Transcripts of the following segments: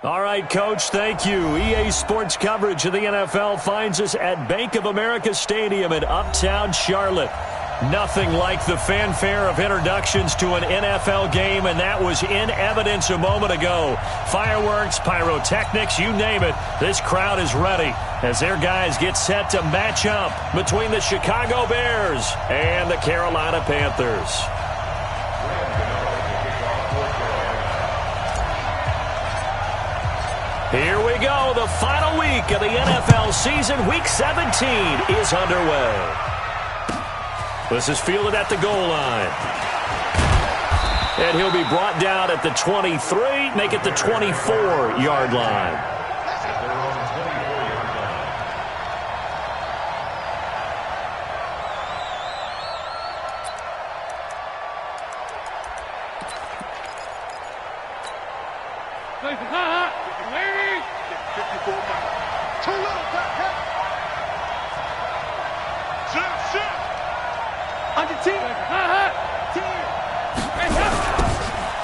All right, Coach, thank you. EA Sports coverage of the NFL finds us at Bank of America Stadium in Uptown Charlotte. Nothing like the fanfare of introductions to an NFL game, and that was in evidence a moment ago. Fireworks, pyrotechnics, you name it. This crowd is ready as their guys get set to match up between the Chicago Bears and the Carolina Panthers. Here we go. The final week of the NFL season. Week 17 is underway. This is fielded at the goal line. And he'll be brought down at the 23, make it the 24-yard line.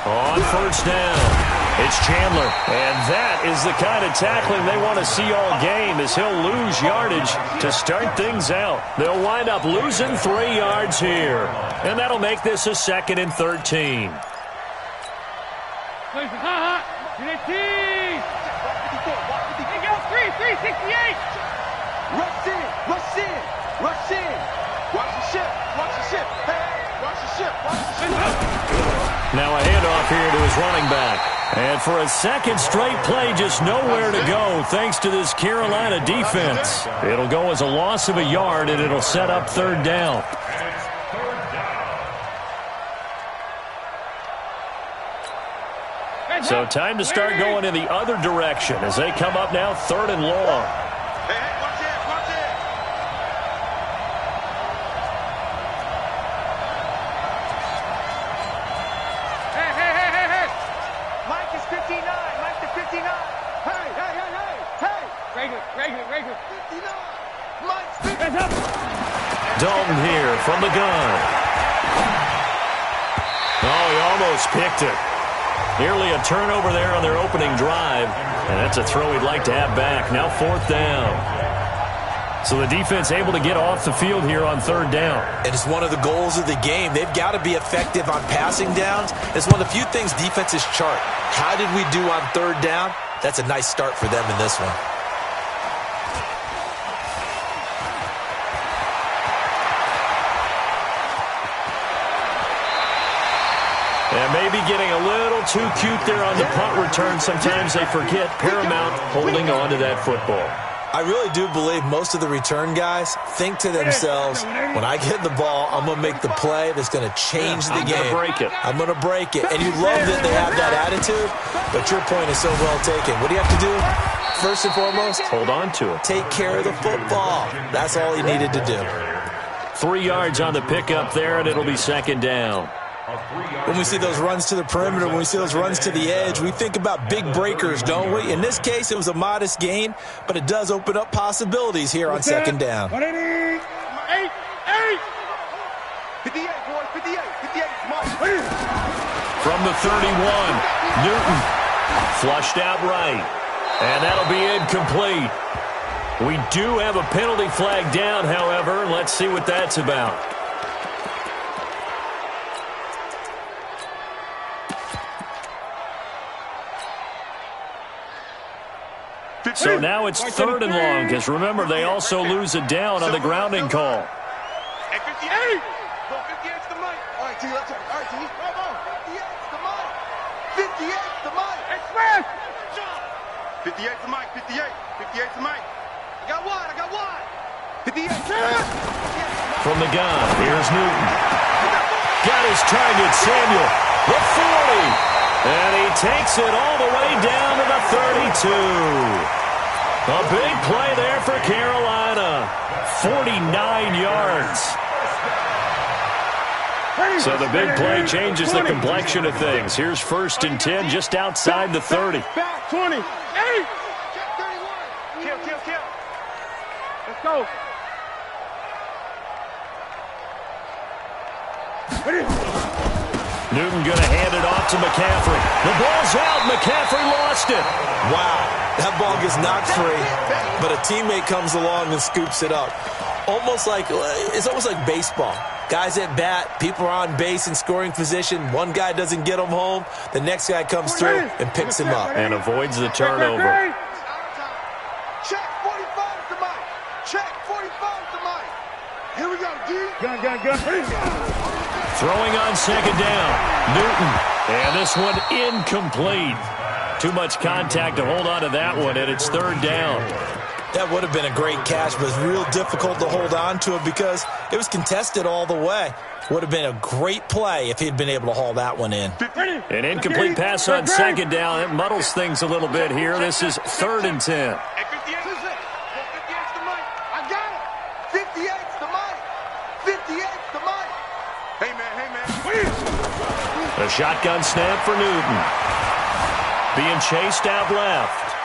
On first down, it's Chandler. And that is the kind of tackling they want to see all game, as he'll lose yardage to start things out. They'll wind up losing 3 yards here. And that'll make this a 2nd and 13. Rush in, rush in, rush in. Watch the ship, watch the ship. Hey, watch the ship, watch the ship. Now a handoff here to his running back. And for a second straight play, just nowhere to go thanks to this Carolina defense. It'll go as a loss of a yard, and it'll set up 3rd down. So time to start going in the other direction as they come up now 3rd and long. Dalton here from the gun. Oh, he almost picked it. Nearly a turnover there on their opening drive. And that's a throw he'd like to have back. Now 4th down. So the defense able to get off the field here on 3rd down. And it's one of the goals of the game. They've got to be effective on passing downs. It's one of the few things defenses chart. How did we do on 3rd down? That's a nice start for them in this one. And maybe getting a little too cute there on the punt return. Sometimes they forget paramount holding on to that football. I really do believe most of the return guys think to themselves, when I get the ball, I'm going to make the play that's going to change the game. I'm going to break it. I'm going to break it. And you love that they have that attitude, but your point is so well taken. What do you have to do? First and foremost, hold on to it. Take care of the football. That's all he needed to do. 3 yards on the pickup there, and it'll be 2nd down. When we see those runs to the perimeter, when we see those runs to the edge, we think about big breakers, don't we? In this case, it was a modest gain, but it does open up possibilities here on 2nd down. 58, boys, 58, 58. From the 31, Newton flushed out right, and that'll be incomplete. We do have a penalty flag down, however. Let's see what that's about. So now it's 3rd and long, because remember, they also lose a down on the grounding call. 58. 58's the mic. All right, T, let's go. All right, T, come on. 58's the mic. 58's the mic. Express. 58's the mic. 58. 58's the mic. I got one. 58. From the gun, here's Newton. Got his target, Samuel. The 40. And he takes it all the way down to the 32. A big play there for Carolina. 49 yards. So the big play changes the complexion of things. Here's 1st and 10 just outside the 30. Back 20. 8. Kill. Let's go. Newton going to hand it off to McCaffrey. The ball's out. McCaffrey lost it. Wow, that ball gets knocked free, but a teammate comes along and scoops it up. It's almost like baseball. Guys at bat, people are on base in scoring position. One guy doesn't get him home. The next guy comes through and picks him up. And avoids the turnover. Check 45 to Mike. Check 45 to Mike. Here we go, D. Throwing on second down. Newton. And this one incomplete. Too much contact to hold on to that one, and it's third down. That would have been a great catch, but it's real difficult to hold on to it because it was contested all the way. Would have been a great play if he'd been able to haul that one in. An incomplete pass on second down. It muddles things a little bit here. This is 3rd and 10. Hey, 58's the Mike. I got it. 58's the Mike. 58's the Mike. Hey, man. A shotgun snap for Newton. Being chased out left.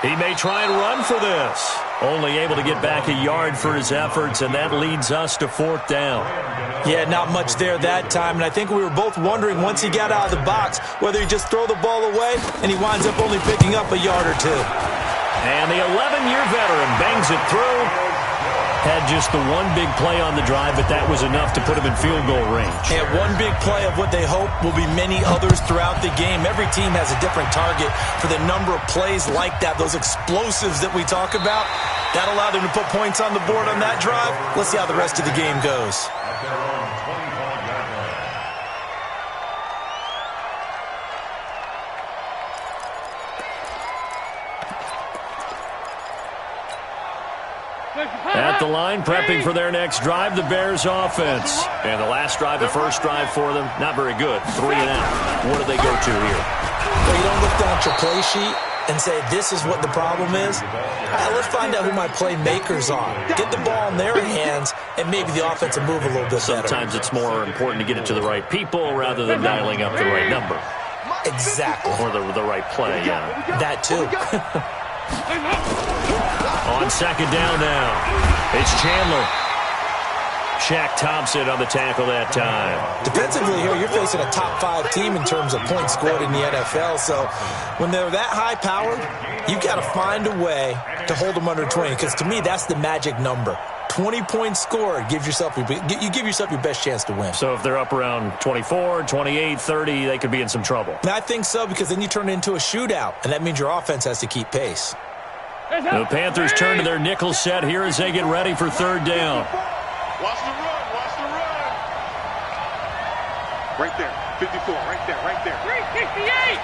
He may try and run for this. Only able to get back a yard for his efforts, and that leads us to 4th down. Yeah, not much there that time, and I think we were both wondering once he got out of the box whether he'd just throw the ball away, and he winds up only picking up a yard or two. And the 11-year veteran bangs it through. Had just the one big play on the drive, but that was enough to put him in field goal range. And one big play of what they hope will be many others throughout the game. Every team has a different target for the number of plays like that, those explosives that we talk about. That allowed them to put points on the board on that drive. Let's see how the rest of the game goes. At the line, prepping for their next drive, the Bears offense. And the last drive, the first drive for them, not very good. 3 and out. What do they go to here? Well, you don't look down at your play sheet and say, this is what the problem is. Let's find out who my playmakers are. Get the ball in their hands, and maybe the offense will move a little bit better. Sometimes it's more important to get it to the right people rather than dialing up the right number. Exactly. Or the right play, yeah. That too. On second down now, it's Chandler. Shaq Thompson on the tackle that time. Defensively here, you're facing a top 5 team in terms of points scored in the NFL. So when they're that high-powered, you've got to find a way to hold them under 20. Because to me, that's the magic number. 20 points scored gives yourself you give yourself your best chance to win. So if they're up around 24, 28, 30, they could be in some trouble. And I think so, because then you turn it into a shootout, and that means your offense has to keep pace. The Panthers turn to their nickel set here as they get ready for third down. Watch the run. Watch the run. Right there. 54. Right there. Right there. 368.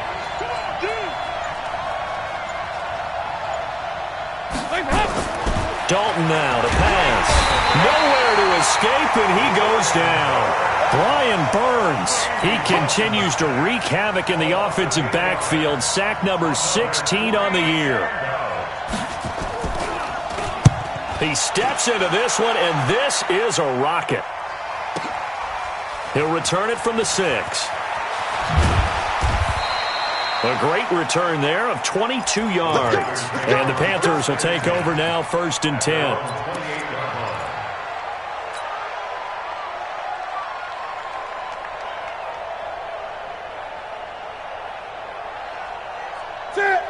Dalton now to pass. Nowhere to escape, and he goes down. Brian Burns. He continues to wreak havoc in the offensive backfield. Sack number 16 on the year. He steps into this one, and this is a rocket. He'll return it from the 6. A great return there of 22 yards. And the Panthers will take over now, 1st and 10.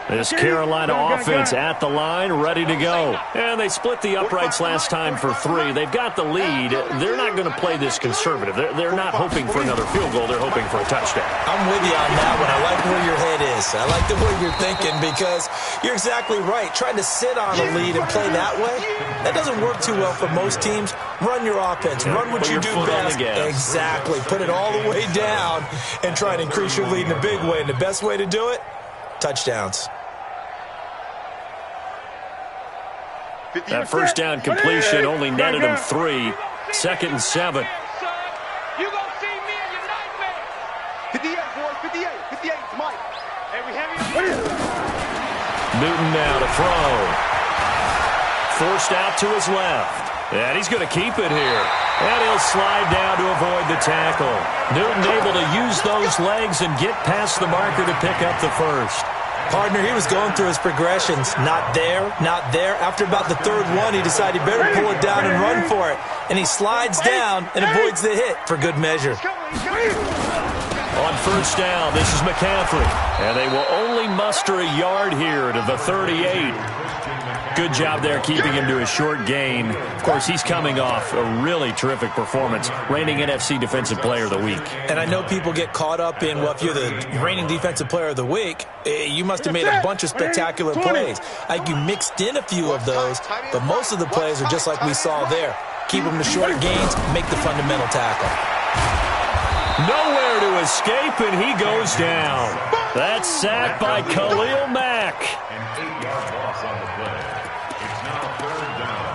This Carolina offense at the line, ready to go. And they split the uprights last time for 3. They've got the lead. They're not going to play this conservative. They're not hoping for another field goal. They're hoping for a touchdown. I'm with you on that one. I like where your head is. I like the way you're thinking, because you're exactly right. Trying to sit on a lead and play that way, that doesn't work too well for most teams. Run your offense. Run what you do best. Exactly. Put it all the way down and try and increase your lead in a big way. And the best way to do it, touchdowns. That first down completion only netted him 3. 2nd and 7. You gonna see me in your nightmare. 58, boys. 58. 58 is Mike. Hey, we have Newton now to throw. Forced out to his left. And he's going to keep it here. And he'll slide down to avoid the tackle. Newton able to use those legs and get past the marker to pick up the first. Partner, he was going through his progressions. Not there, not there. After about the 3rd one, he decided he better pull it down and run for it. And he slides down and avoids the hit for good measure. On first down, this is McCaffrey. And they will only muster a yard here to the 38. Good job there keeping him to a short gain. Of course, he's coming off a really terrific performance, reigning NFC Defensive Player of the Week. And I know people get caught up in, well, if you're the reigning Defensive Player of the Week, you must have made a bunch of spectacular plays. Like you mixed in a few of those, but most of the plays are just like we saw there. Keep them to short gains, make the fundamental tackle. Nowhere to escape, and he goes down. That's sacked by Khalil Mack. An 8-yard loss on the play. It's now 3rd down.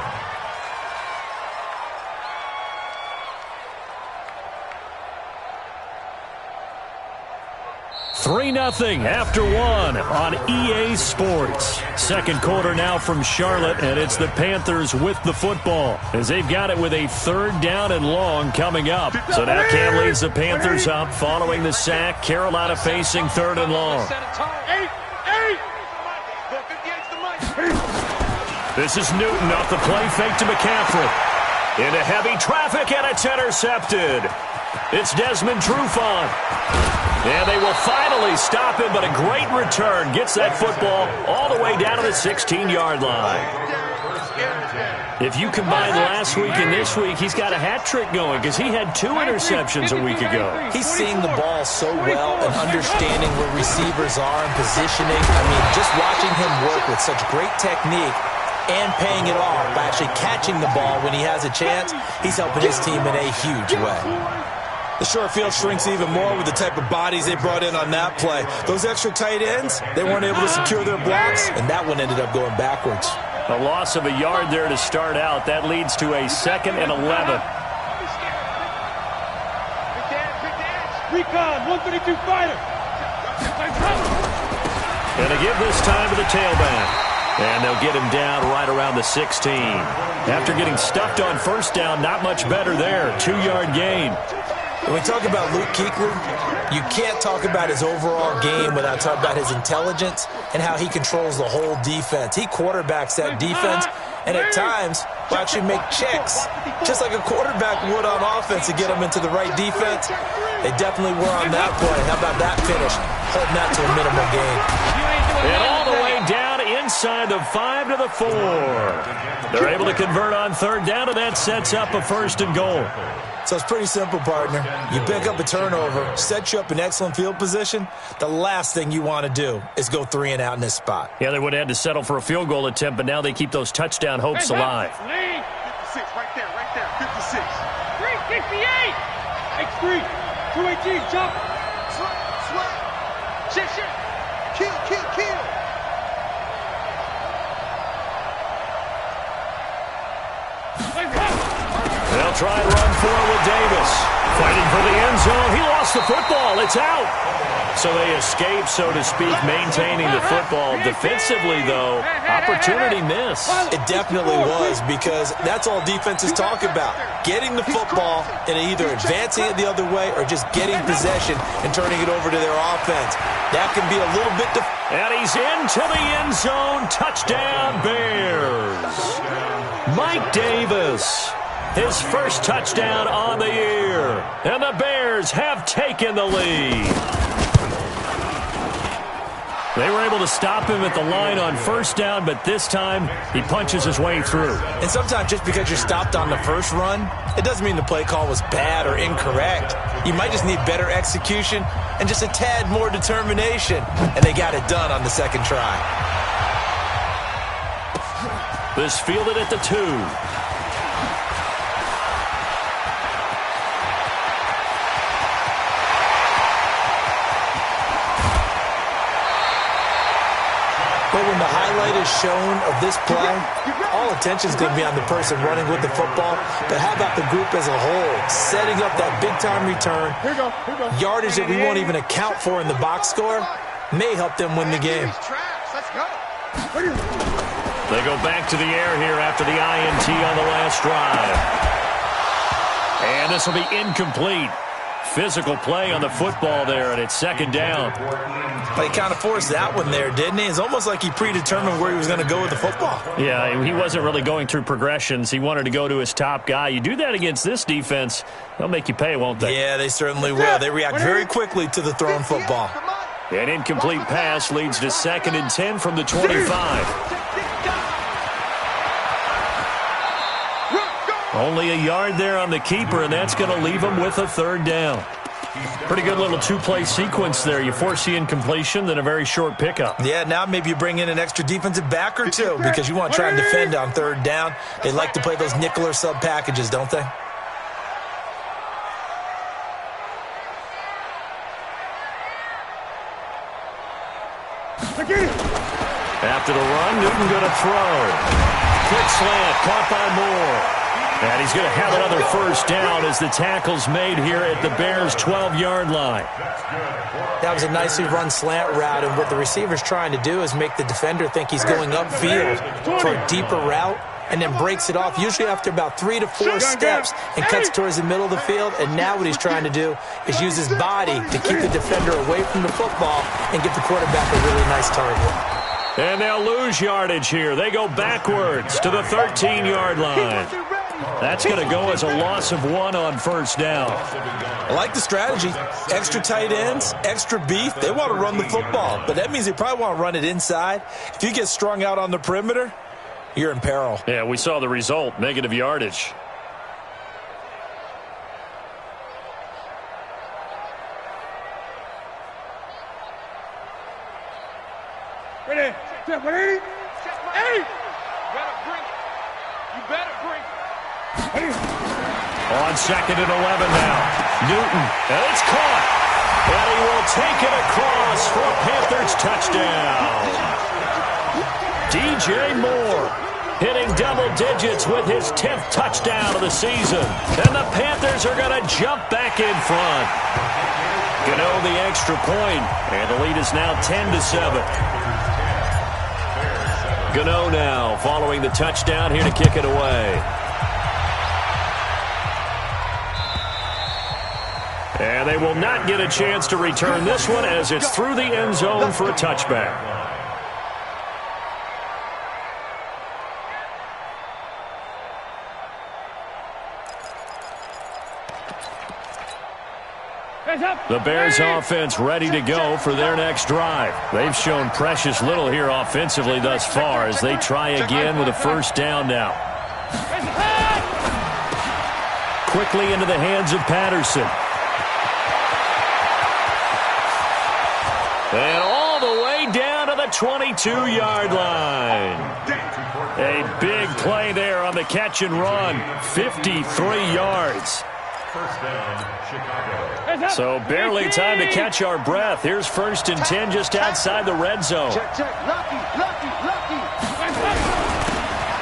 3-0 after 1 on EA Sports. Second quarter now from Charlotte, and it's the Panthers with the football as they've got it with a 3rd down and long coming up. So now Cam leads the Panthers up following the sack. Carolina facing 3rd and long. This is Newton off the play fake to McCaffrey. Into heavy traffic, and it's intercepted. It's Desmond Trufant. And they will finally stop him, but a great return gets that football all the way down to the 16-yard line. If you combine last week and this week, he's got a hat trick going because he had 2 interceptions a week ago. He's seeing the ball so well and understanding where receivers are and positioning. I mean, just watching him work with such great technique and paying it off by actually catching the ball when he has a chance, he's helping his team in a huge way. The short field shrinks even more with the type of bodies they brought in on that play. Those extra tight ends, they weren't able to secure their blocks, and that one ended up going backwards. A loss of a yard there to start out. That leads to a 2nd and 11. Recon, 132 fighter. And they give this time to the tailback. And they'll get him down right around the 16. After getting stuffed on first down, not much better there. 2-yard gain. When we talk about Luke Kuechly, you can't talk about his overall game without talking about his intelligence and how he controls the whole defense. He quarterbacks that defense, and at times will actually make checks, just like a quarterback would on offense to get them into the right defense. They definitely were on that play. How about that finish? Holding that to a minimal gain. And all the way down inside the 5 to the 4. They're able to convert on 3rd down, and that sets up a 1st and goal. So it's pretty simple, partner. You pick up a turnover, set you up in excellent field position. The last thing you want to do is go 3 and out in this spot. Yeah, they would have had to settle for a field goal attempt, but now they keep those touchdown hopes alive. 56, right there, 56. 358. X3, 218, jump. Swat. Shit. Kill. They'll try and run for it with Davis. Fighting for the end zone. He lost the football. It's out. So they escape, so to speak, maintaining the football. Defensively, though, opportunity miss. It definitely was, because that's all defenses talk about. Getting the football and either advancing it the other way or just getting possession and turning it over to their offense. That can be a little bit... And he's into the end zone. Touchdown, Bears. Mike Davis. His first touchdown on the year. And the Bears have taken the lead. They were able to stop him at the line on first down, but this time he punches his way through. And sometimes just because you're stopped on the first run, it doesn't mean the play call was bad or incorrect. You might just need better execution and just a tad more determination. And they got it done on the 2nd try. This fielded at the 2. But when the highlight is shown of this play, all attention is going to be on the person running with the football. But how about the group as a whole, setting up that big-time return, yardage that we won't even account for in the box score, may help them win the game. They go back to the air here after the INT on the last drive. And this will be incomplete. Physical play on the football there, and it's second down. But he kind of forced that one there, didn't he? It's almost like he predetermined where he was going to go with the football. Yeah, he wasn't really going through progressions. He wanted to go to his top guy. You do that against this defense, they'll make you pay, won't they? Yeah, they certainly will. They react very quickly to the thrown football. An incomplete pass leads to 2nd and 10 from the 25. Only a yard there on the keeper, and that's going to leave him with a 3rd down. Pretty good little 2-play sequence there. You force the incompletion, then a very short pickup. Yeah, now maybe you bring in an extra defensive back or two because you want to try and defend on 3rd down. They like to play those nickel or sub packages, don't they? After the run, Newton going to throw. Quick slant, caught by Moore. And he's going to have another 1st down as the tackle's made here at the Bears' 12-yard line. That was a nicely run slant route, and what the receiver's trying to do is make the defender think he's going upfield for a deeper route, and then breaks it off, usually after about 3 to 4 steps, and cuts towards the middle of the field. And now what he's trying to do is use his body to keep the defender away from the football and give the quarterback a really nice target. And they'll lose yardage here. They go backwards to the 13-yard line. That's going to go as a loss of 1 on 1st down. I like the strategy. Extra tight ends, extra beef. They want to run the football, but that means they probably want to run it inside. If you get strung out on the perimeter, you're in peril. Yeah, we saw the result, negative yardage. Ready? Step, ready? Hey! You better bring it. On 2nd and 11 now. Newton, and it's caught. And he will take it across for a Panthers touchdown. DJ Moore hitting double digits with his 10th touchdown of the season. And the Panthers are going to jump back in front. Gano the extra point, and the lead is now 10-7. Gano now following the touchdown here to kick it away. And they will not get a chance to return this one as it's through the end zone for a touchback. The Bears offense ready to go for their next drive. They've shown precious little here offensively thus far as they try again with a 1st down now. Quickly into the hands of Patterson. And all the way down to the 22-yard line. A big play there on the catch and run. 53 yards. 1st down, Chicago. So barely time to catch our breath. Here's 1st and 10 just outside the red zone. Check. Lucky.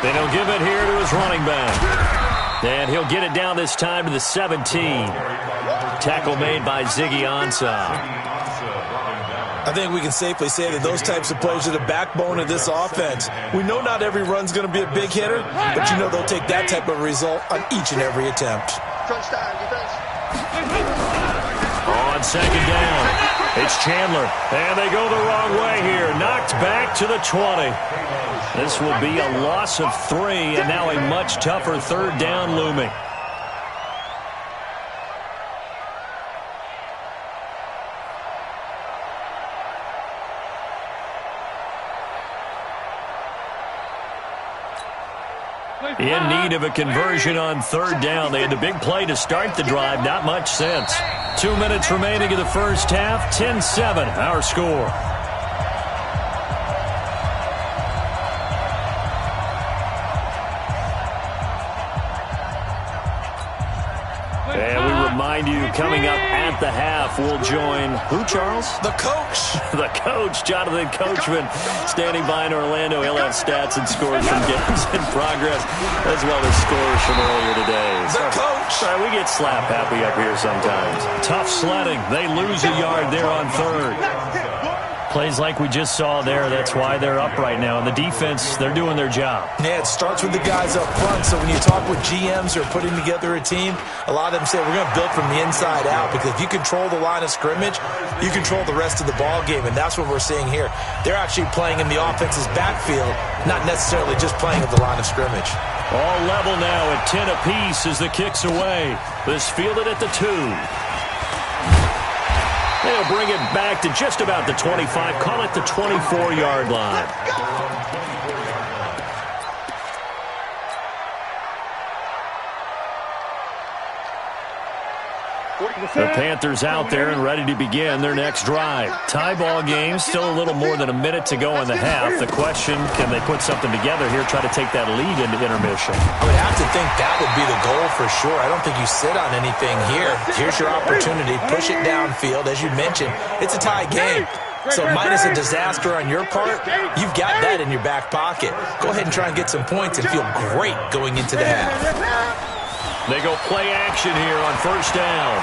Then he'll give it here to his running back. And he'll get it down this time to the 17. Tackle made by Ziggy Ansah. I think we can safely say that those types of plays are the backbone of this offense. We know not every run's going to be a big hitter, but you know they'll take that type of result on each and every attempt. On 2nd down, it's Chandler, and they go the wrong way here. Knocked back to the 20. This will be a loss of 3, and now a much tougher 3rd down looming. In need of a conversion on 3rd down. They had the big play to start the drive. Not much sense. 2 minutes remaining in the 1st half. 10-7, our score. And we remind you, coming up at the half, we'll join who, Charles? The coach. The coach, Jonathan Coachman, standing by in Orlando. He'll have stats and scores from games in progress, as well as scores from earlier today. The coach. Sorry, we get slap happy up here sometimes. Tough sledding. They lose a yard there on 3rd. Plays like we just saw there. That's why they're up right now. And the defense, they're doing their job. Yeah, it starts with the guys up front. So when you talk with GMs who are putting together a team, a lot of them say we're going to build from the inside out, because if you control the line of scrimmage, you control the rest of the ball game, and that's what we're seeing here. They're actually playing in the offense's backfield, not necessarily just playing at the line of scrimmage. All level now at 10 apiece as the kick's away. This fielded at the 2. They'll bring it back to just about the 25. Call it the 24-yard line. The Panthers out there and ready to begin their next drive. Tie ball game, still a little more than a minute to go in the half. The question, can they put something together here, try to take that lead into intermission? I would have to think that would be the goal for sure. I don't think you sit on anything here. Here's your opportunity. Push it downfield. As you mentioned, it's a tie game. So minus a disaster on your part, you've got that in your back pocket. Go ahead and try and get some points and feel great going into the half. They go play action here on first down.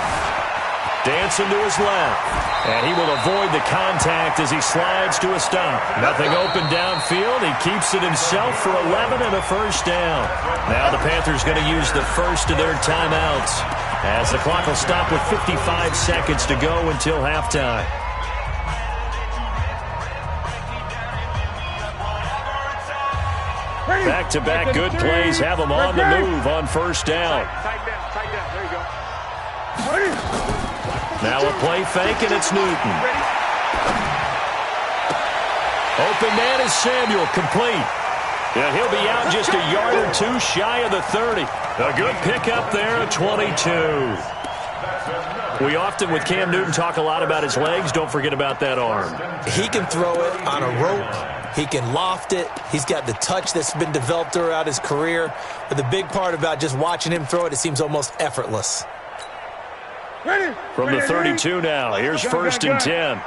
Dancing to his left. And he will avoid the contact as he slides to a stop. Nothing open downfield. He keeps it himself for 11 and a first down. Now the Panthers going to use the first of their timeouts, as the clock will stop with 55 seconds to go until halftime. Back-to-back good plays have them on the move on first down. There you go. Now a play fake, and it's Newton. Open man is Samuel, complete. Yeah, he'll be out just a yard or two shy of the 30. A good pickup there at 22. We often, with Cam Newton, talk a lot about his legs. Don't forget about that arm. He can throw it on a rope. He can loft it. He's got the touch that's been developed throughout his career. But the big part about just watching him throw it, it seems almost effortless. From the 32 now, here's first and 10.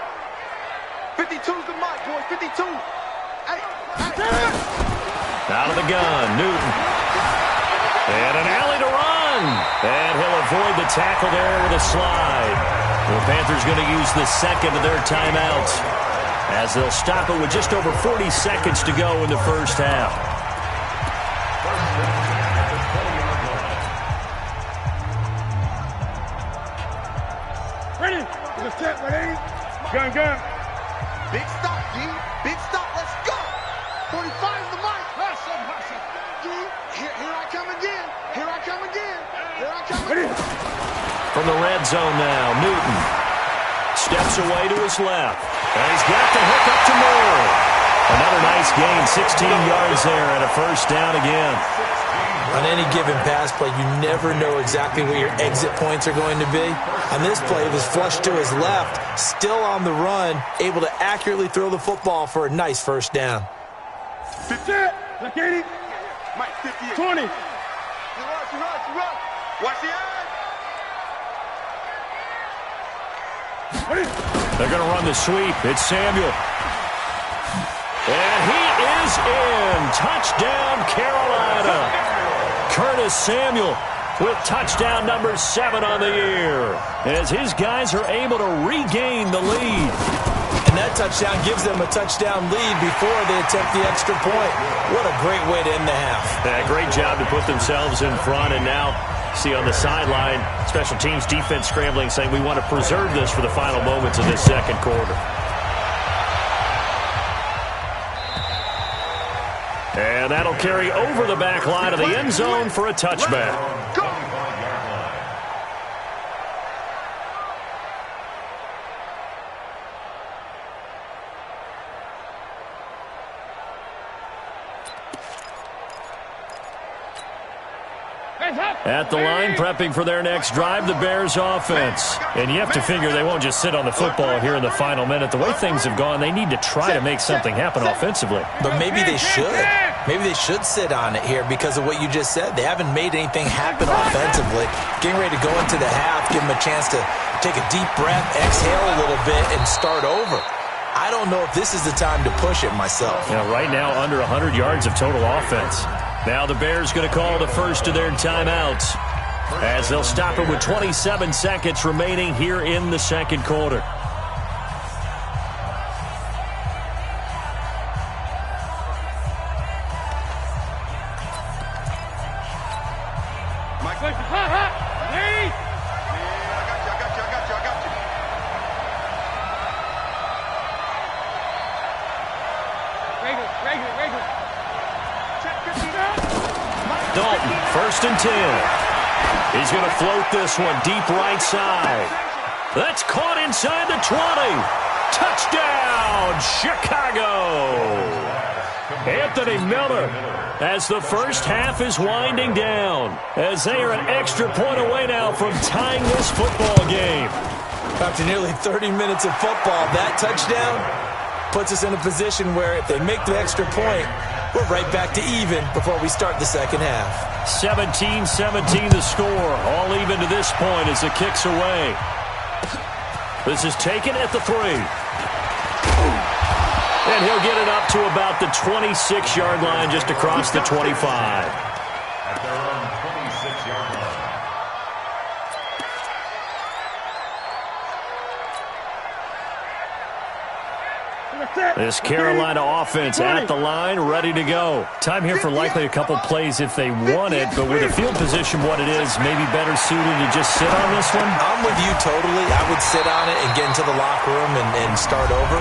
52's the mark, boys. 52. Out of the gun, Newton. And an alley to run. And he'll avoid the tackle there with a slide. The Panthers going to use the second of their timeouts, as they'll stop it with just over 40 seconds to go in the first half. Ready? Ready? Gun. Big stop, D. Big stop. Let's go. 45's the mark. Hustle. D. Here I come again. Here I come again. From the red zone now, Newton steps away to his left. And he's got the hook up to Moore. Another nice gain, 16 yards there, and a first down again. On any given pass play, you never know exactly where your exit points are going to be. On this play, it was flushed to his left, still on the run, able to accurately throw the football for a nice first down. 50. Look at it. Mike, 58. 20. You run. Watch the eye. They're going to run the sweep. It's Samuel. And he is in. Touchdown, Carolina. Curtis Samuel with touchdown number 7 on the year, as his guys are able to regain the lead. And that touchdown gives them a touchdown lead before they attempt the extra point. What a great way to end the half. Yeah, great job to put themselves in front, and now see on the sideline, special teams defense scrambling, saying we want to preserve this for the final moments of this second quarter. And that'll carry over the back line of the end zone for a touchback. Go. At the line, prepping for their next drive, the Bears offense. And you have to figure they won't just sit on the football here in the final minute. The way things have gone, they need to try to make something happen offensively. But maybe they should. Maybe they should sit on it here because of what you just said. They haven't made anything happen offensively. Getting ready to go into the half, give them a chance to take a deep breath, exhale a little bit, and start over. I don't know if this is the time to push it myself. Yeah, right now under 100 yards of total offense. Now the Bears going to call the first of their timeouts, as they'll stop it with 27 seconds remaining here in the second quarter. Dalton, 1st and 10. He's going to float this one deep right side. That's caught inside the 20. Touchdown, Chicago. Anthony Miller, as the first half is winding down, as they are an extra point away now from tying this football game. After nearly 30 minutes of football, that touchdown puts us in a position where if they make the extra point, we're right back to even before we start the second half. 17-17 the score. All even to this point as the kick's away. This is taken at the 3. And he'll get it up to about the 26-yard line, just across the 25. At their own 26-yard line. This Carolina offense at the line, ready to go. Time here for likely a couple plays if they want it, but with the field position what it is, maybe better suited to just sit on this one? I'm with you totally. I would sit on it and get into the locker room and start over.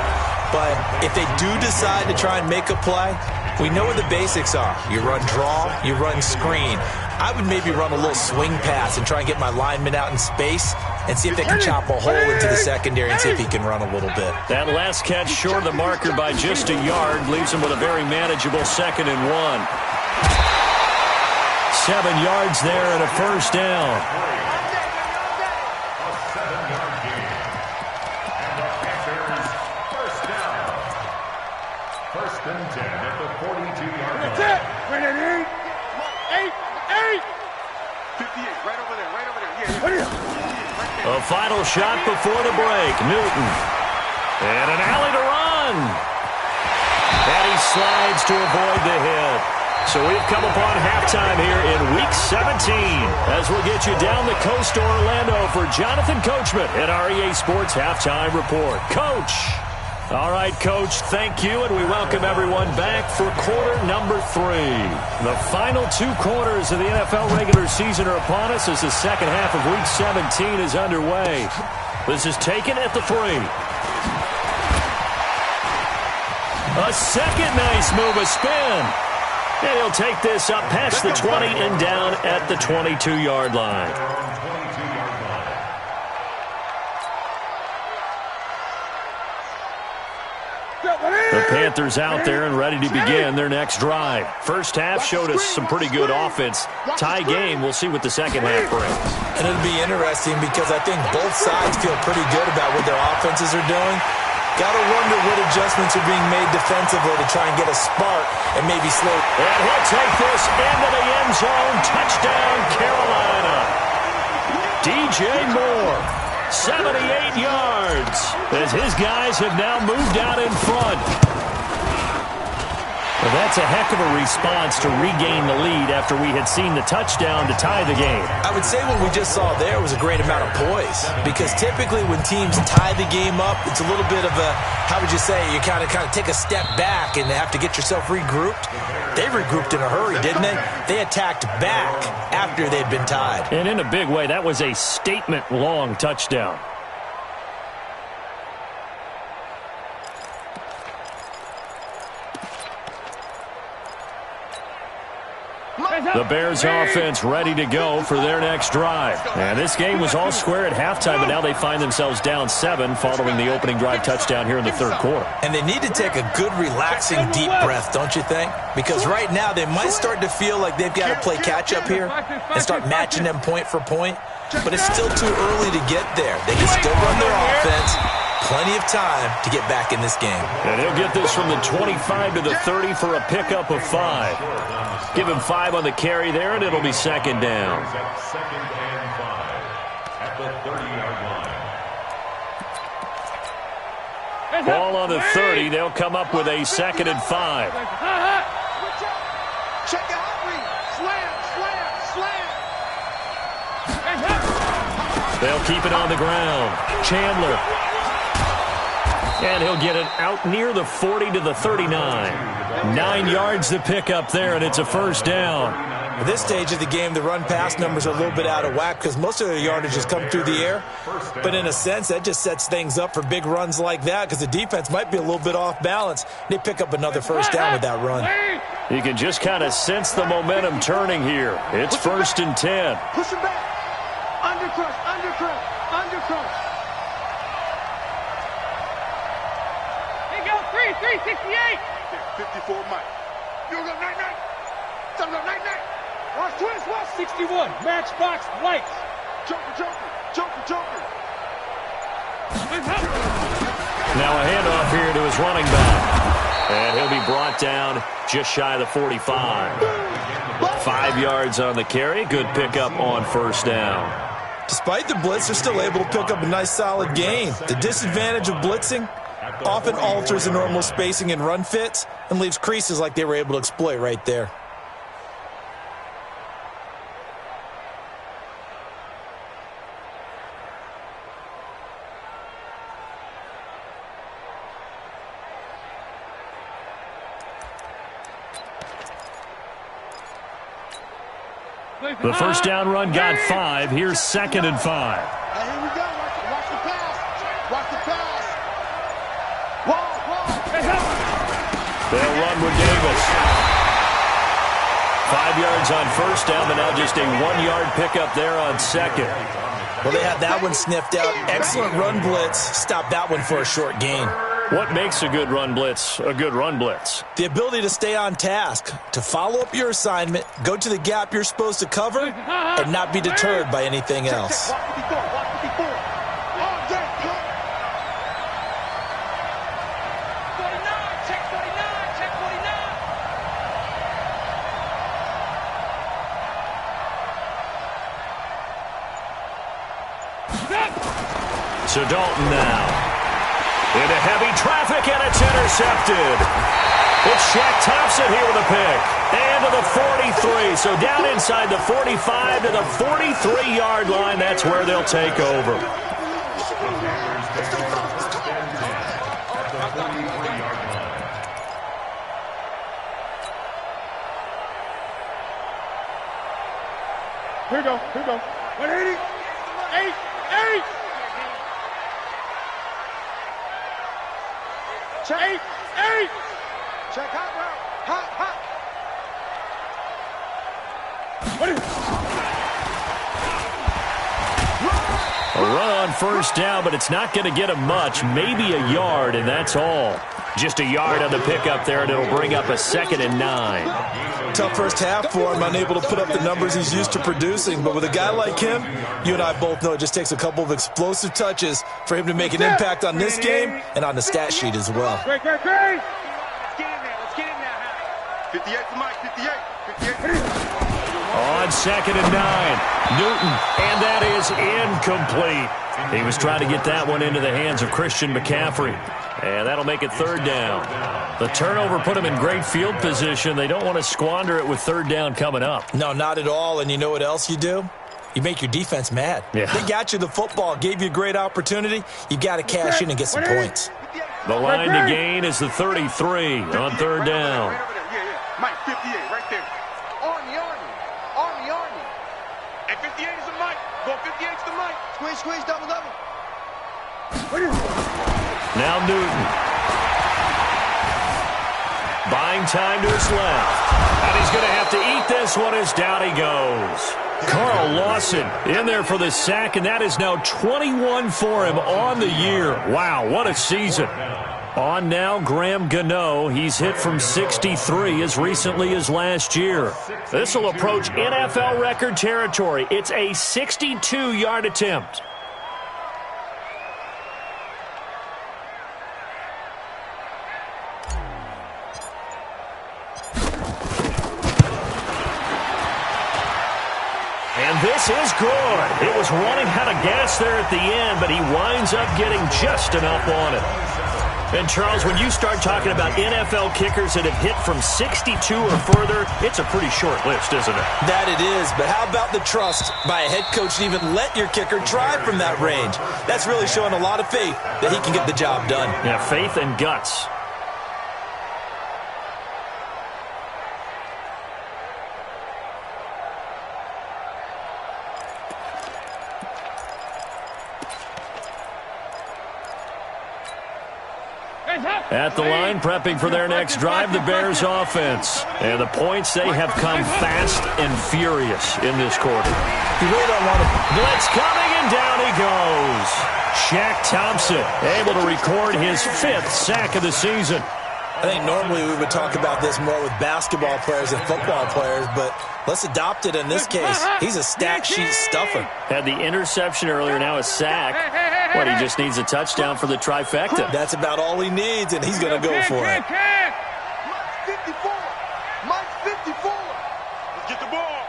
But if they do decide to try and make a play, we know what the basics are. You run draw, you run screen. I would maybe run a little swing pass and try and get my lineman out in space and see if they can chop a hole into the secondary and see if he can run a little bit. That last catch short of the marker by just a yard leaves him with a very manageable 2nd and 1. 7 yards there and a first down. A 7-yard gain. And the Panthers first down. 1st and 10 at the 42-yard line. That's it. Right at 8. 58, right over there, right over there. Yeah, What is it? A final shot before the break. Newton. And an alley to run. And he slides to avoid the hit. So we've come upon halftime here in Week 17 as we'll get you down the coast to Orlando for Jonathan Coachman at our EA Sports Halftime Report. Coach. All right, Coach, thank you, and we welcome everyone back for quarter number 3. The final 2 quarters of the NFL regular season are upon us as the second half of Week 17 is underway. This is taken at the 3. A second nice move, a spin. And he'll take this up past the 20 and down at the 22-yard line. The Panthers out there and ready to begin their next drive. First half showed us some pretty good offense. Tie game, we'll see what the second half brings. And it'll be interesting because I think both sides feel pretty good about what their offenses are doing. Got to wonder what adjustments are being made defensively to try and get a spark and maybe slow. And he'll take this into the end zone. Touchdown, Carolina. DJ Moore, 78 yards, as his guys have now moved out in front. Well, that's a heck of a response to regain the lead after we had seen the touchdown to tie the game. I would say what we just saw there was a great amount of poise, because typically when teams tie the game up, it's a little bit of a, how would you say, you kind of take a step back and have to get yourself regrouped. They regrouped in a hurry, didn't they? They attacked back after they'd been tied. And in a big way, that was a statement-long touchdown. The Bears offense ready to go for their next drive. And this game was all square at halftime, but now they find themselves down 7 following the opening drive touchdown here in the third quarter. And they need to take a good, relaxing, deep breath, don't you think? Because right now they might start to feel like they've got to play catch-up here and start matching them point for point. But it's still too early to get there. They can still run their offense. Plenty of time to get back in this game. And he'll get this from the 25 to the 30 for a pickup of 5. Give him 5 on the carry there, and it'll be second down. Second and 5 at the 30-yard line. Ball on the 30. They'll come up with a second and 5. check the hot read. Slam. They'll keep it on the ground. Chandler. And he'll get it out near the 40 to the 39. 9 yards to pick up there, and it's a first down. At this stage of the game, the run-pass numbers are a little bit out of whack because most of their yardage has come through the air. But in a sense, that just sets things up for big runs like that because the defense might be a little bit off balance. They pick up another first down with that run. You can just kind of sense the momentum turning here. It's 1st and 10. Push him back. Undercrush, undercrush, undercrush. Here you go, 368. 54 Mike. You go night-night. Something go night-night. Watch twist, watch. 61, matchbox lights. Joker, joker, joker, joker. Now a handoff here to his running back. And he'll be brought down just shy of the 45. 5 yards on the carry. Good pickup on first down. Despite the blitz, they're still able to pick up a nice solid gain. The disadvantage of blitzing often alters the normal spacing and run fits and leaves creases like they were able to exploit right there. The first down run got 5. Here's 2nd and 5. Now here we go. Watch the pass. Watch the pass. Wall. They'll run with Davis. 5 yards on first down, but now just a 1-yard pickup there on 2nd. Well, they had that one sniffed out. Excellent run blitz. Stop that one for a short gain. What makes a good run blitz a good run blitz? The ability to stay on task, to follow up your assignment, go to the gap you're supposed to cover, and not be deterred by anything else. Watch 54. Watch 54. All day. 49, check 49, check 49. So Dalton now. Into heavy traffic, and it's intercepted. It's Shaq Thompson here with a pick. And to the 43. So down inside the 45 to the 43-yard line. That's where they'll take over. Here we go, here we go. 180, 8. Check. 8. Check hot route. Hot. A run on first down, but it's not going to get him much. Maybe a yard, and that's all. Just a yard on the pickup there, and it'll bring up a 2nd and 9. Tough first half for him, unable to put up the numbers he's used to producing. But with a guy like him, you and I both know it just takes a couple of explosive touches for him to make an impact on this game and on the stat sheet as well. Great. Let's get in there. 58 to Mike. 58. 58. On 2nd and 9, Newton, and that is incomplete. He was trying to get that one into the hands of Christian McCaffrey, and that'll make it 3rd down. The turnover put him in great field position. They don't want to squander it with 3rd down coming up. No, not at all. And you know what else you do? You make your defense mad. Yeah. They got you the football, gave you a great opportunity. You got to cash in and get some points. The line to gain is the 33 on 3rd down. Yeah. Mike, 58, right there. Army. And 58 is the Mike. Go 58 to the Mike. Squeeze, double. Now Newton. Buying time to his left. And he's going to have to eat this one as down he goes. Carl Lawson in there for the sack, and that is now 21 for him on the year. Wow, what a season. On now, Graham Gano. He's hit from 63 as recently as last year. This will approach NFL record territory. It's a 62-yard attempt. And this is good. It was running out of gas there at the end, but he winds up getting just enough on it. And, Charles, when you start talking about NFL kickers that have hit from 62 or further, it's a pretty short list, isn't it? That it is, but how about the trust by a head coach to even let your kicker try from that range? That's really showing a lot of faith that he can get the job done. Yeah, faith and guts. At the line, prepping for their next drive, the Bears offense. And the points, they have come fast and furious in this quarter. You really don't want to. Blitz coming, and down he goes. Shaq Thompson able to record his 5th sack of the season. I think normally we would talk about this more with basketball players and football players, but let's adopt it in this case. He's a stat sheet stuffer. Had the interception earlier, now a sack. What, he just needs a touchdown for the trifecta. That's about all he needs, and he's going to go for it. Mike's 54. Mike's 54. Let's get the ball.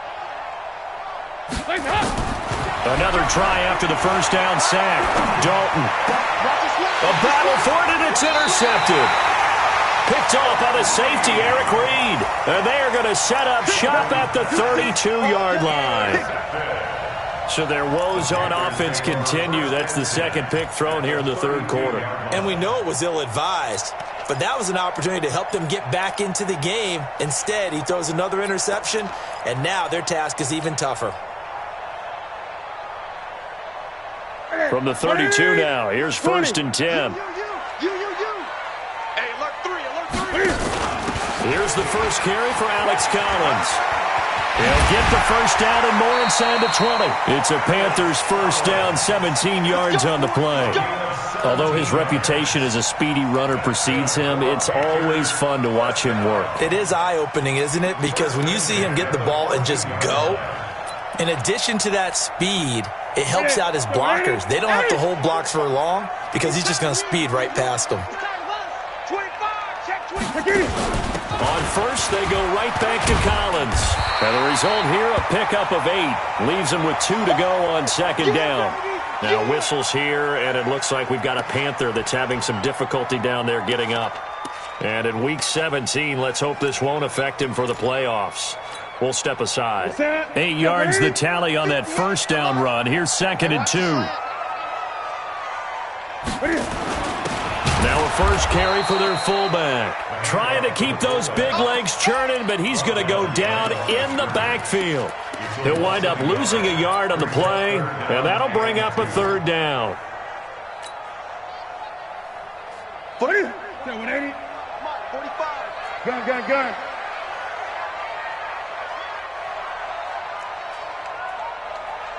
Another try after the first down sack. Dalton. A battle for it, and it's intercepted. Picked off by the safety, Eric Reed. And they are going to set up shop at the 32-yard line. So their woes on offense continue. That's the second pick thrown here in the third quarter. And we know it was ill-advised, but that was an opportunity to help them get back into the game. Instead, he throws another interception, and now their task is even tougher. From the 32 now, here's 1st and 10. Hey, alert 3, alert 3. Here's the first carry for Alex Collins. He'll get the first down and more inside the 20. It's a Panthers first down, 17 yards on the play. Although his reputation as a speedy runner precedes him, it's always fun to watch him work. It is eye-opening, isn't it? Because when you see him get the ball and just go, in addition to that speed, it helps out his blockers. They don't have to hold blocks for long because he's just going to speed right past them. 25, check 25. On first, they go right back to Collins. And the result here, a pickup of 8. Leaves them with 2 to go on second down. Now whistles here, and it looks like we've got a Panther that's having some difficulty down there getting up. And in Week 17, let's hope this won't affect him for the playoffs. We'll step aside. 8 yards the tally on that first down run. Here's 2nd and 2. Now a first carry for their fullback. Trying to keep those big legs churning, but he's going to go down in the backfield. He'll wind up losing a yard on the play, and that'll bring up a 3rd down. 40. 180. 45. Gun.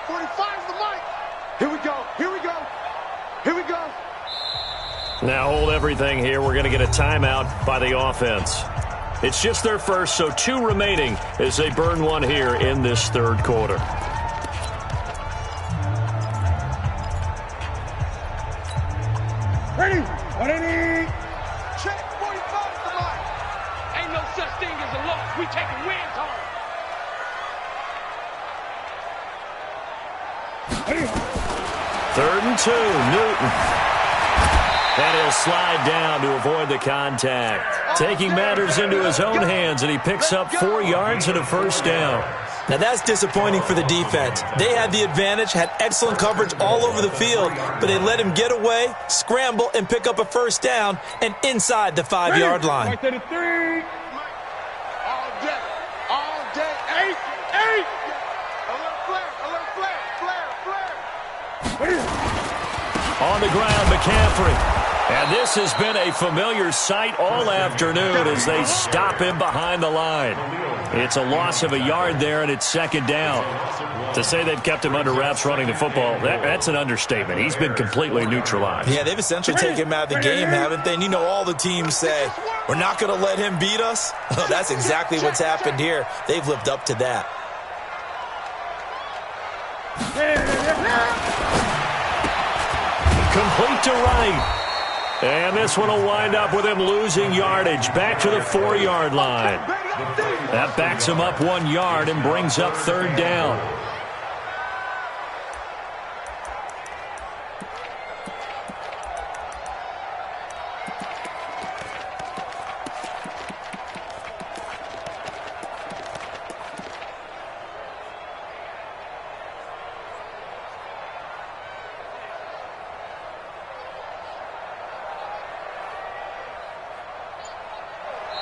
45's the mic. Here we go. Here we go. Here we go. Now hold everything here. We're going to get a timeout by the offense. It's just their first, so 2 remaining as they burn one here in this third quarter. Ready. 180. Check 45's the mic. Ain't no such thing as a loss. We taking wins home. 3rd and 2, Newton. And he'll slide down to avoid the contact. Taking matters into his own hands, and he picks up 4 yards and a first down. Now that's disappointing for the defense. They had the advantage, had excellent coverage all over the field, but they let him get away, scramble, and pick up a first down, and inside the 5-yard line. Right to the 3. All day. All day. 8. Alert flare. On the ground, McCaffrey. And this has been a familiar sight all afternoon as they stop him behind the line. It's a loss of a yard there, and it's 2nd down. To say they've kept him under wraps running the football, that's an understatement. He's been completely neutralized. Yeah, they've essentially taken him out of the game, haven't they? And you know all the teams say, we're not going to let him beat us. That's exactly what's happened here. They've lived up to that. Complete to right. And this one will wind up with him losing yardage back to the 4-yard line. That backs him up 1 yard and brings up 3rd down.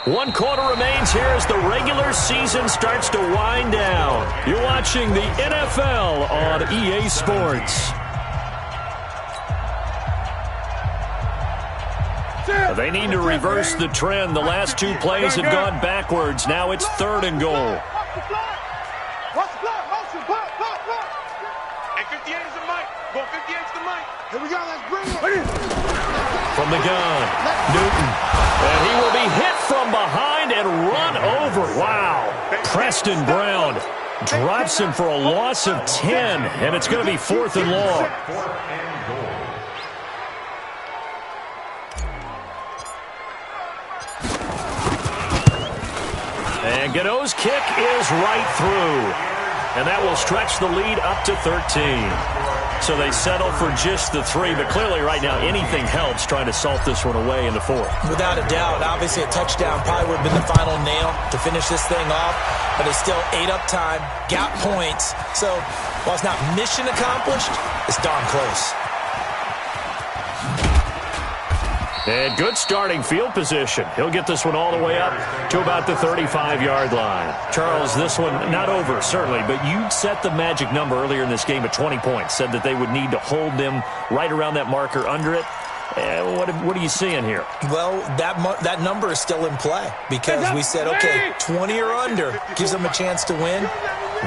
One quarter remains here as the regular season starts to wind down. You're watching the NFL on EA Sports. They need to reverse the trend. The last two plays have gone backwards. Now it's 3rd and goal. Watch the block. Motion. Block. Hey, 58 is the mic. Go 58 is the mic. Here we go. Let's bring it. From the gun, Newton. And he will be hit from behind and run over. Wow. Preston Brown drops him for a loss of 10. And it's going to be 4th and long. And Gano's kick is right through. And that will stretch the lead up to 13. So they settle for just the 3. But clearly right now anything helps trying to salt this one away in the 4th. Without a doubt. Obviously a touchdown probably would have been the final nail to finish this thing off. But it's still 8 up time. Got points. So while it's not mission accomplished, it's darn close. And good starting field position. He'll get this one all the way up to about the 35-yard line. Charles, this one not over, certainly, but you set the magic number earlier in this game at 20 points. Said that they would need to hold them right around that marker under it. What are you seeing here? Well, that number is still in play because we said, okay, 20 or under gives them a chance to win.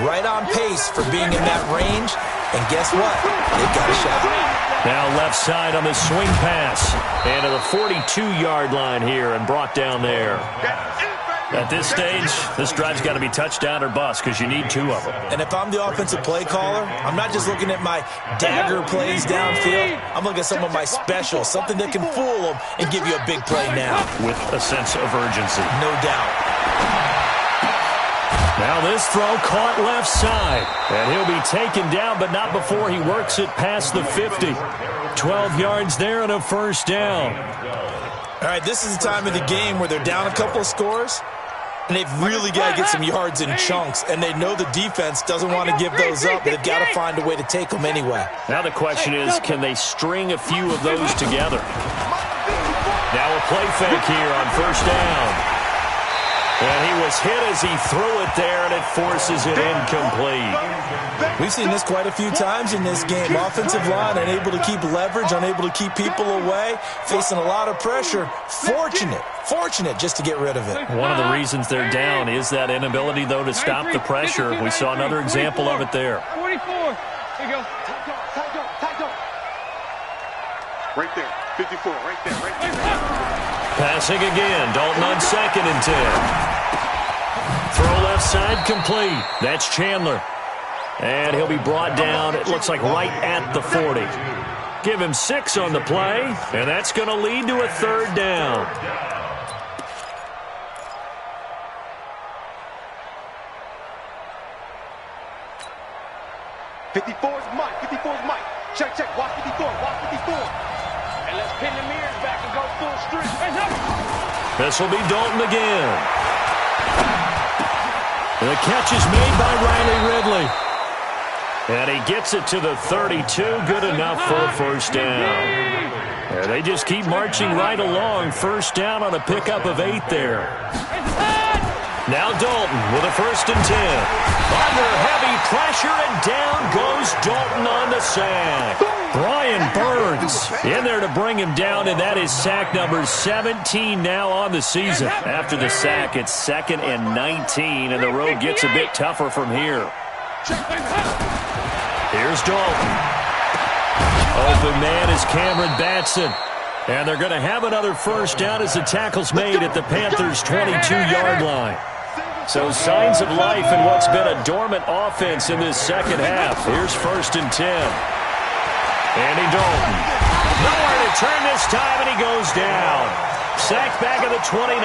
Right on pace for being in that range. And guess what? They've got a shot. Now left side on the swing pass. And to the 42-yard line here and brought down there. At this stage, this drive's got to be touchdown or bust because you need 2 of them. And if I'm the offensive play caller, I'm not just looking at my dagger plays downfield. I'm looking at some of my specials, something that can fool them and give you a big play now. With a sense of urgency. No doubt. Now this throw caught left side. And he'll be taken down, but not before he works it past the 50. 12 yards there and a 1st down. All right, this is the time of the game where they're down a couple of scores, and they've really got to get some yards in chunks, and they know the defense doesn't want to give those up, but they've got to find a way to take them anyway. Now the question is, can they string a few of those together? Now a play fake here on 1st down. And he was hit as he threw it there, and it forces it incomplete. We've seen this quite a few times in this game. Offensive line unable to keep leverage, unable to keep people away, facing a lot of pressure. Fortunate just to get rid of it. One of the reasons they're down is that inability, though, to stop the pressure. We saw another example of it there. 44. Here you go. Tight go. Right there. 54. Right there. Passing again. Dalton on 2nd and 10. Throw left side complete. That's Chandler. And he'll be brought down, it looks like, right at the 40. Give him 6 on the play, and that's going to lead to a 3rd down. Mike. Check. Watch 54. And let's pin the mirrors back and go full strength. This will be Dalton again. And the catch is made by Riley Ridley. And he gets it to the 32. Good enough for a 1st down. And they just keep marching right along. 1st down on a pickup of 8 there. Now Dalton with a 1st and 10. Under heavy pressure, and down goes Dalton on the sack. Brian Burns in there to bring him down, and that is sack number 17 now on the season. After the sack, it's 2nd and 19, and the road gets a bit tougher from here. Here's Dalton. Open man is Cameron Batson. And they're going to have another 1st down as the tackle's made at the Panthers' 22-yard line. So signs of life in what's been a dormant offense in this 2nd half. Here's 1st and 10. Andy Dalton. Nowhere to turn this time, and he goes down. Sacked back at the 29.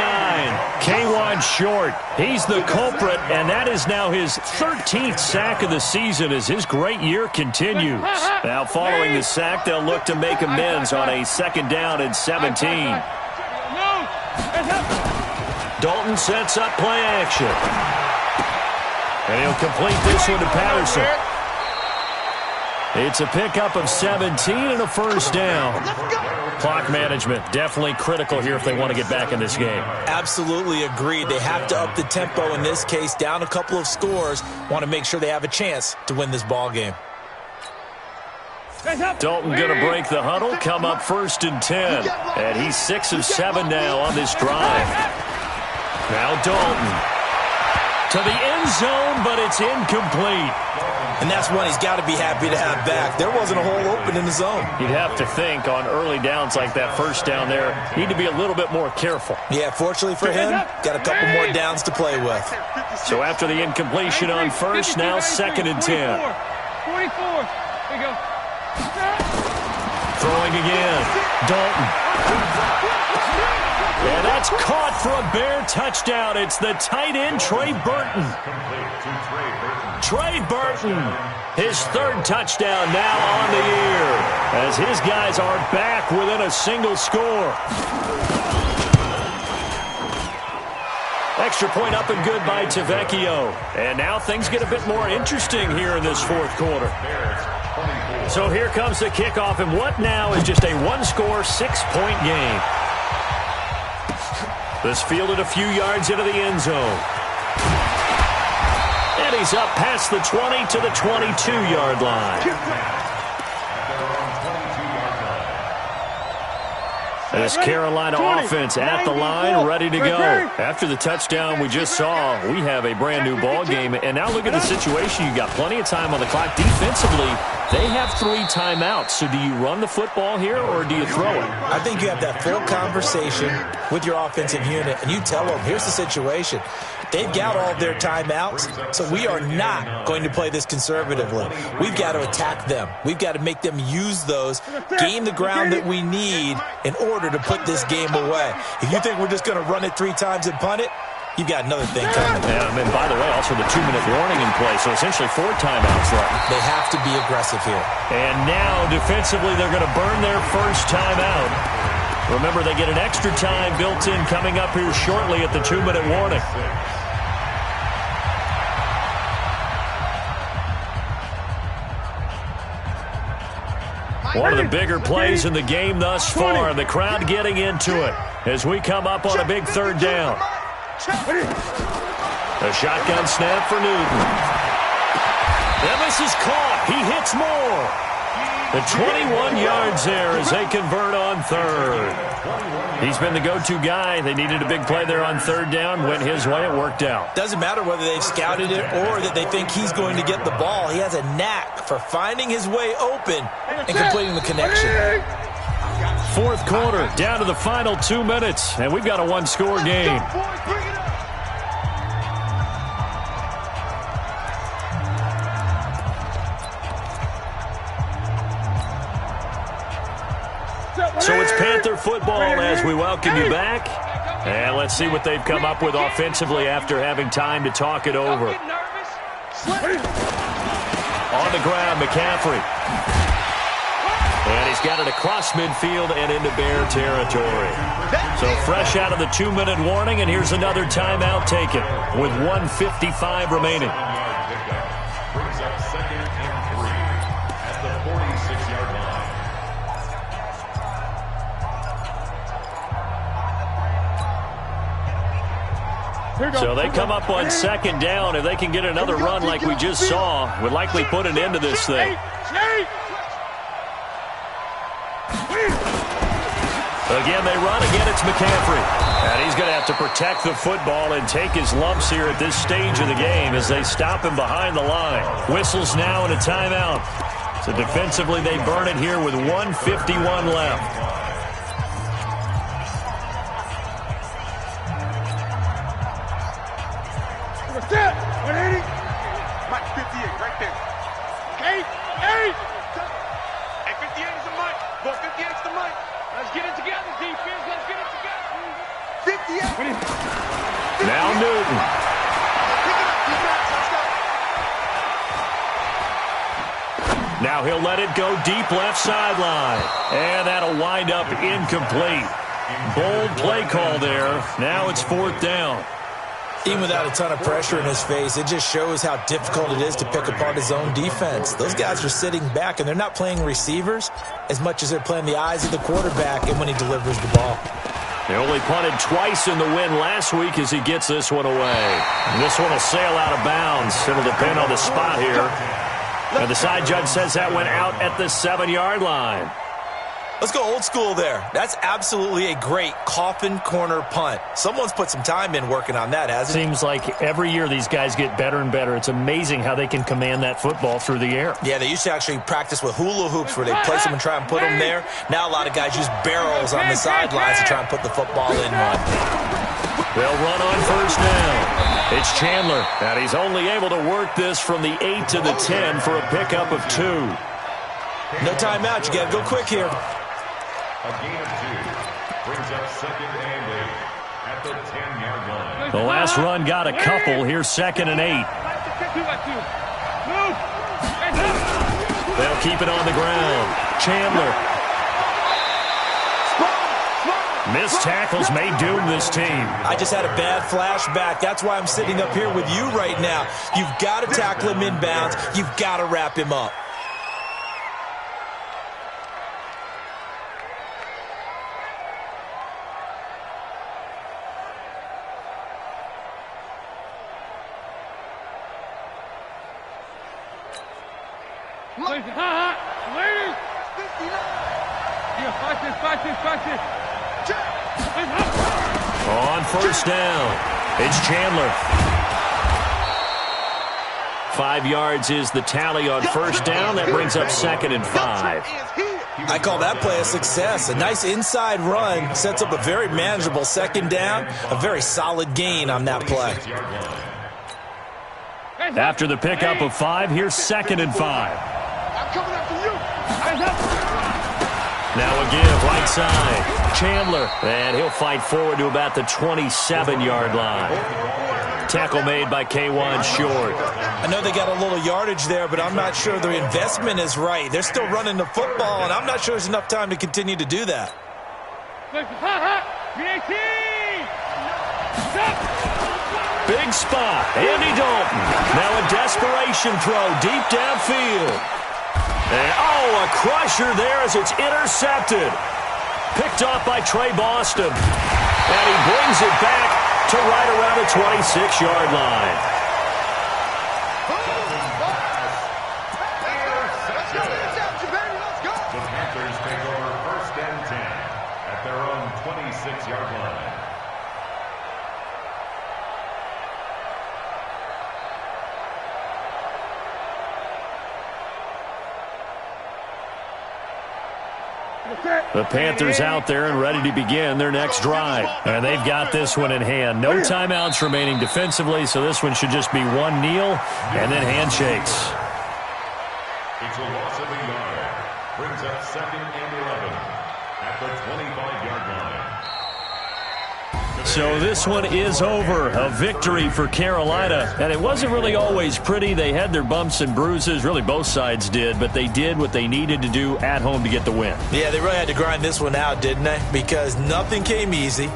K'Wan Short. He's the culprit, and that is now his 13th sack of the season as his great year continues. Now following the sack, they'll look to make amends on a 2nd down and 17. Dalton sets up play action. And he'll complete this one to Patterson. It's a pickup of 17 and a 1st down. Clock management definitely critical here if they want to get back in this game. Absolutely agreed. They have to up the tempo in this case, down a couple of scores. Want to make sure they have a chance to win this ball game. Dalton going to break the huddle, come up 1st and 10. And he's 6 of 7 now on this drive. Now Dalton to the end zone, but it's incomplete. And that's one he's got to be happy to have back. There wasn't a hole open in the zone. You'd have to think on early downs like that, first down there, need to be a little bit more careful. Yeah, fortunately for him, got a couple more downs to play with. So after the incompletion on first, now 2nd and 10. 44. Here you go. Throwing again. Dalton. And that's caught for a Bear touchdown. It's the tight end, Trey Burton. Trey Burton, his 3rd touchdown now on the year, as his guys are back within a single score. Extra point up and good by Tavecchio. And now things get a bit more interesting here in this 4th quarter. So here comes the kickoff, and what now is just a one-score, 6-point game. This fielded a few yards into the end zone. And he's up past the 20 to the 22-yard line. This Carolina offense at the line, ready to go. After the touchdown we just saw, we have a brand-new ball game. And now look at the situation. You got plenty of time on the clock. Defensively, they have 3 timeouts. So do you run the football here or do you throw it? I think you have that full conversation with your offensive unit, and you tell them, here's the situation. They've got all their timeouts, so we are not going to play this conservatively. We've got to attack them. We've got to make them use those, gain the ground that we need in order to put this game away. If you think we're just going to run it 3 times and punt it, you've got another thing coming. Yeah, and by the way, also the 2-minute warning in play, so essentially 4 timeouts left. They have to be aggressive here. And now, defensively, they're going to burn their first timeout. Remember, they get an extra time built in coming up here shortly at the 2-minute warning. One of the bigger plays in the game thus far. The crowd getting into it as we come up on a big 3rd down. A shotgun snap for Newton. And this is caught. He hits more. The 21 yards there as they convert on 3rd. He's been the go-to guy. They needed a big play there on 3rd down. Went his way. It worked out. Doesn't matter whether they've scouted it or that they think he's going to get the ball. He has a knack for finding his way open and completing the connection. 4th quarter, down to the final 2 minutes, and we've got a one-score game. So it's Panther football as we welcome you back. And let's see what they've come up with offensively after having time to talk it over. On the ground, McCaffrey. And he's got it across midfield and into Bear territory. So fresh out of the 2-minute warning, and here's another timeout taken with 1:55 remaining. Brings up 2nd and 3 at the 46-yard line. So they come up on 2nd down. If they can get another run like we just saw, would likely put an end to this thing. Again, they run. Again, it's McCaffrey. And he's going to have to protect the football and take his lumps here at this stage of the game as they stop him behind the line. Whistles now and a timeout. So defensively, they burn it here with 1:51 left. Mike, 58, right there. 8. Hey, 58 is the mic. Well, 58 is the mic. Let's get it together, defense. Let's get it together. 58. Now Newton. Now he'll let it go deep left sideline. And that'll wind up incomplete. Bold play call there. Now it's 4th down. Even without a ton of pressure in his face, it just shows how difficult it is to pick apart his own defense. Those guys are sitting back, and they're not playing receivers as much as they're playing the eyes of the quarterback and when he delivers the ball. They only punted twice in the win last week as he gets this one away. And this one will sail out of bounds. It'll depend on the spot here. And the side judge says that went out at the 7-yard line. Let's go old school there. That's absolutely a great coffin corner punt. Someone's put some time in working on that, hasn't it? Seems like every year these guys get better and better. It's amazing how they can command that football through the air. Yeah, they used to actually practice with hula hoops where they place them and try and put them there. Now a lot of guys use barrels on the sidelines to try and put the football in one. They'll run on first down. It's Chandler, and he's only able to work this from the 8 to the 10 for a pickup of 2. No timeout. You got to go quick here. A gain of 2 brings up 2nd and 8 at the 10-yard line. The last run got a couple. Here's 2nd and 8. They'll keep it on the ground. Chandler. Missed tackles may doom this team. I just had a bad flashback. That's why I'm sitting up here with you right now. You've got to tackle him inbounds. You've got to wrap him up. On first down, it's Chandler. 5 yards is the tally on first down. That brings up 2nd and 5. I call that play a success. A nice inside run sets up a very manageable 2nd down. A very solid gain on that play. After the pickup of 5, here's 2nd and 5. Now a give, right side. Chandler, and he'll fight forward to about the 27-yard line. Tackle made by K1 Short. I know they got a little yardage there, but I'm not sure the investment is right. They're still running the football, and I'm not sure there's enough time to continue to do that. Big spot, Andy Dalton. Now a desperation throw deep downfield. And, a crusher there as it's intercepted. Picked off by Trey Boston. And he brings it back to right around the 26-yard line. The Panthers take over 1st and 10 at their own 26-yard line. The Panthers out there and ready to begin their next drive. And they've got this one in hand. No timeouts remaining defensively, so this one should just be one kneel and then handshakes. It's a loss of a yard. Brings up 2nd and 11 at the 25-yard line. So this one is over. A victory for Carolina. And it wasn't really always pretty. They had their bumps and bruises. Really, both sides did. But they did what they needed to do at home to get the win. Yeah, they really had to grind this one out, didn't they? Because nothing came easy.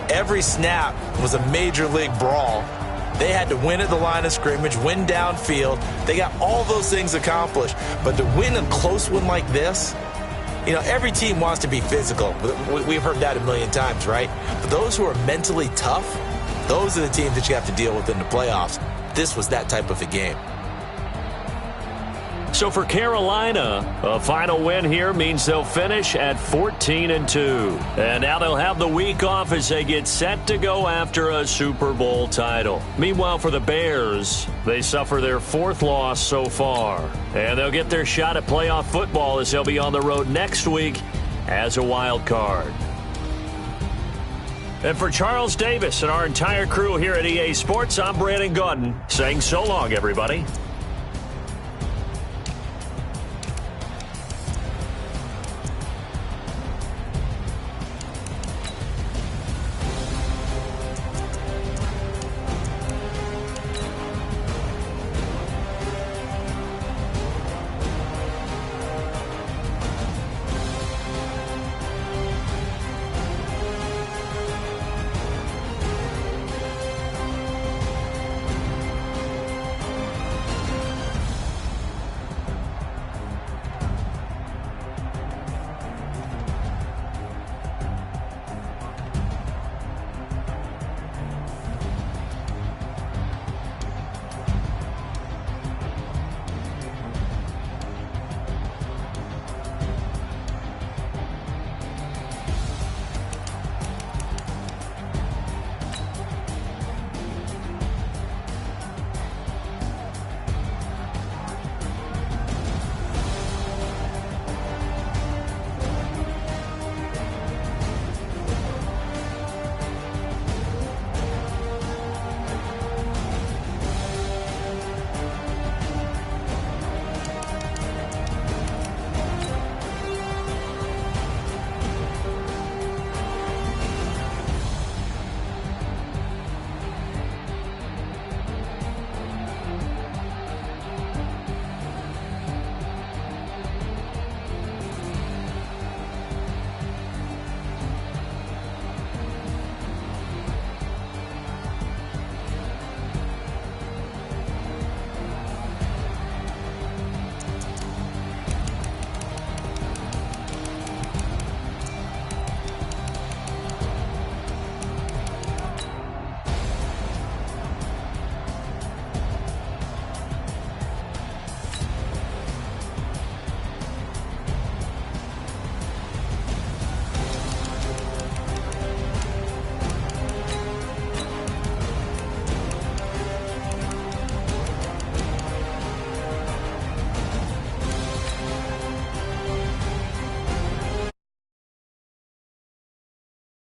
Every snap was a major league brawl. They had to win at the line of scrimmage, win downfield. They got all those things accomplished. But to win a close one like this, you know, every team wants to be physical. We've heard that a million times, right? But those who are mentally tough, those are the teams that you have to deal with in the playoffs. This was that type of a game. So for Carolina, a final win here means they'll finish at 14-2. And now they'll have the week off as they get set to go after a Super Bowl title. Meanwhile, for the Bears, they suffer their 4th loss so far. And they'll get their shot at playoff football as they'll be on the road next week as a wild card. And for Charles Davis and our entire crew here at EA Sports, I'm Brandon Gaudin saying so long, everybody.